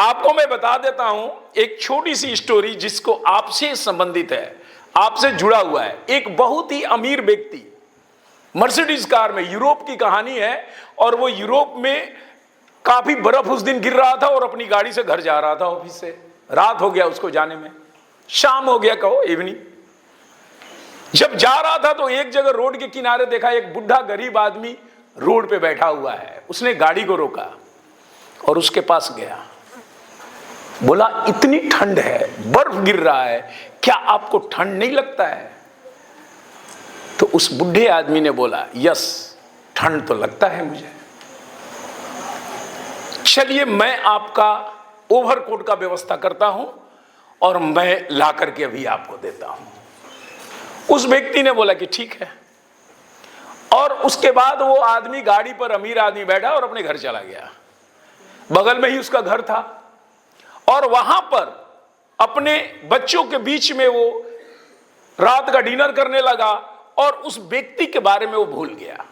आपको मैं बता देता हूं एक छोटी सी स्टोरी जिसको आपसे संबंधित है, आपसे जुड़ा हुआ है। एक बहुत ही अमीर व्यक्ति मर्सिडीज कार में, यूरोप की कहानी है, और वो यूरोप में काफी बर्फ उस दिन गिर रहा था और अपनी गाड़ी से घर जा रहा था ऑफिस से। रात हो गया उसको जाने में, शाम हो गया, कहो इवनिंग। जब जा रहा था तो एक जगह रोड के किनारे देखा एक बुढ़ा गरीब आदमी रोड पे बैठा हुआ है। उसने गाड़ी को रोका और उसके पास गया, बोला इतनी ठंड है, बर्फ गिर रहा है, क्या आपको ठंड नहीं लगता है? तो उस बुढ़े आदमी ने बोला, यस ठंड तो लगता है मुझे, चलिए मैं आपका ओवरकोट का व्यवस्था करता हूं और मैं ला करके अभी आपको देता हूं। उस व्यक्ति ने बोला कि ठीक है, और उसके बाद वो आदमी गाड़ी पर, अमीर आदमी, बैठा और अपने घर चला गया। बगल में ही उसका घर था और वहां पर अपने बच्चों के बीच में वो रात का डिनर करने लगा और उस व्यक्ति के बारे में वो भूल गया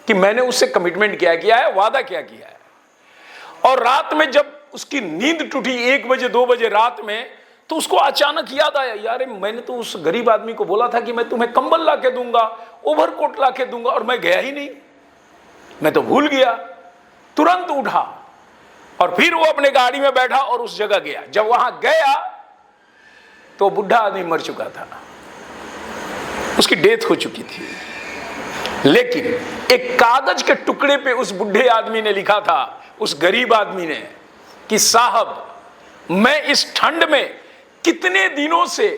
कि मैंने उससे कमिटमेंट क्या है, वादा क्या किया है। और रात में जब उसकी नींद टूटी 1 बजे 2 बजे रात में, तो उसको अचानक याद आया, यार मैंने तो उस गरीब आदमी को बोला था कि मैं तुम्हें कंबल ला के दूंगा, ओवरकोट ला के दूंगा, और मैं गया ही नहीं, मैं तो भूल गया। तुरंत उठा और फिर वो अपने गाड़ी में बैठा और उस जगह गया। जब वहां गया तो बुढ़ा आदमी मर चुका था, उसकी डेथ हो चुकी थी। लेकिन एक कागज के टुकड़े पे उस बुढ़े आदमी ने लिखा था, उस गरीब आदमी ने, कि साहब मैं इस ठंड में कितने दिनों से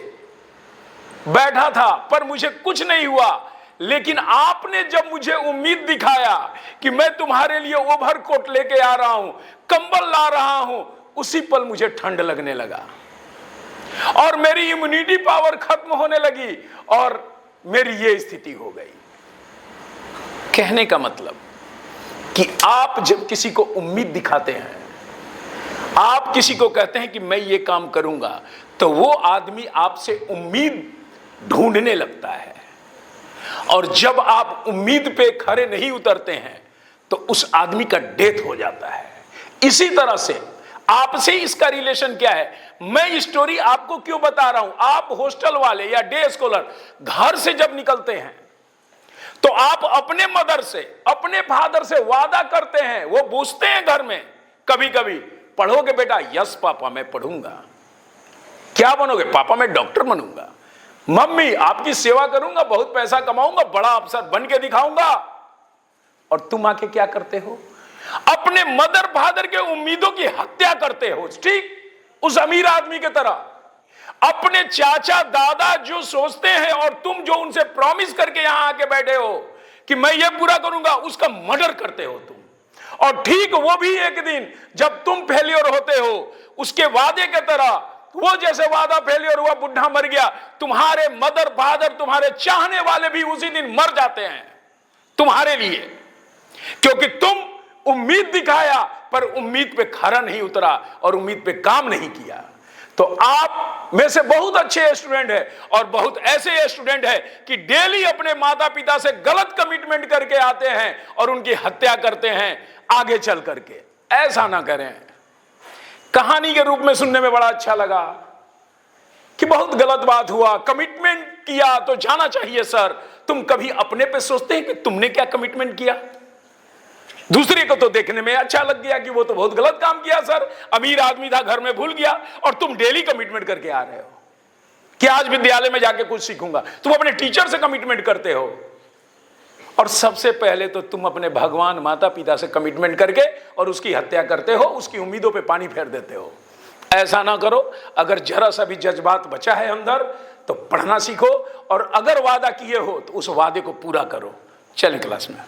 बैठा था पर मुझे कुछ नहीं हुआ, लेकिन आपने जब मुझे उम्मीद दिखाया कि मैं तुम्हारे लिए ओवरकोट लेके आ रहा हूं, कंबल ला रहा हूं, उसी पल मुझे ठंड लगने लगा और मेरी इम्यूनिटी पावर खत्म होने लगी और मेरी ये स्थिति हो गई। कहने का मतलब कि आप जब किसी को उम्मीद दिखाते हैं, आप किसी को कहते हैं कि मैं ये काम करूंगा, तो वो आदमी आपसे उम्मीद ढूंढने लगता है, और जब आप उम्मीद पे खरे नहीं उतरते हैं तो उस आदमी का डेथ हो जाता है। इसी तरह से आपसे इसका रिलेशन क्या है, मैं स्टोरी आपको क्यों बता रहा हूं। आप हॉस्टल वाले या डे स्कॉलर घर से जब निकलते हैं तो आप अपने मदर से, अपने फादर से वादा करते हैं, वो पूछते हैं घर में कभी कभी, पढ़ोगे बेटा? यस पापा मैं पढ़ूंगा। क्या बनोगे? पापा मैं डॉक्टर बनूंगा। मम्मी आपकी सेवा करूंगा, बहुत पैसा कमाऊंगा, बड़ा अफसर बन के दिखाऊंगा। और तुम आके क्या करते हो? अपने मदर फादर के उम्मीदों की हत्या करते हो, ठीक उस अमीर आदमी की तरह। अपने चाचा दादा जो सोचते हैं और तुम जो उनसे प्रॉमिस करके यहां आके बैठे हो कि मैं ये पूरा करूंगा, उसका मर्डर करते हो तुम। और ठीक वो भी एक दिन जब तुम फेलियर होते हो, उसके वादे की तरह, वो जैसे वादा फेलियर हुआ, बुढ़ा मर गया, तुम्हारे मदर फादर, तुम्हारे चाहने वाले भी उसी दिन मर जाते हैं तुम्हारे लिए, क्योंकि तुम उम्मीद दिखाया पर उम्मीद पे खरा नहीं उतरा और उम्मीद पे काम नहीं किया। तो आप में से बहुत अच्छे स्टूडेंट है और बहुत ऐसे स्टूडेंट है कि डेली अपने माता पिता से गलत कमिटमेंट करके आते हैं और उनकी हत्या करते हैं आगे चल करके। ऐसा ना करें। कहानी के रूप में सुनने में बड़ा अच्छा लगा कि बहुत गलत बात हुआ, कमिटमेंट किया तो जाना चाहिए सर। तुम कभी अपने पे सोचते हैं कि तुमने क्या कमिटमेंट किया? दूसरे को तो देखने में अच्छा लग गया कि वो तो बहुत गलत काम किया सर, अमीर आदमी था, घर में भूल गया, और तुम डेली कमिटमेंट करके आ रहे हो कि आज विद्यालय में जाके कुछ सीखूंगा। तुम अपने टीचर से कमिटमेंट करते हो, और सबसे पहले तो तुम अपने भगवान माता पिता से कमिटमेंट करके और उसकी हत्या करते हो, उसकी उम्मीदों पे पानी फेर देते हो। ऐसा ना करो। अगर जरा सा भी जज्बात बचा है अंदर तो पढ़ना सीखो, और अगर वादा किए हो तो उस वादे को पूरा करो। चलें क्लास में।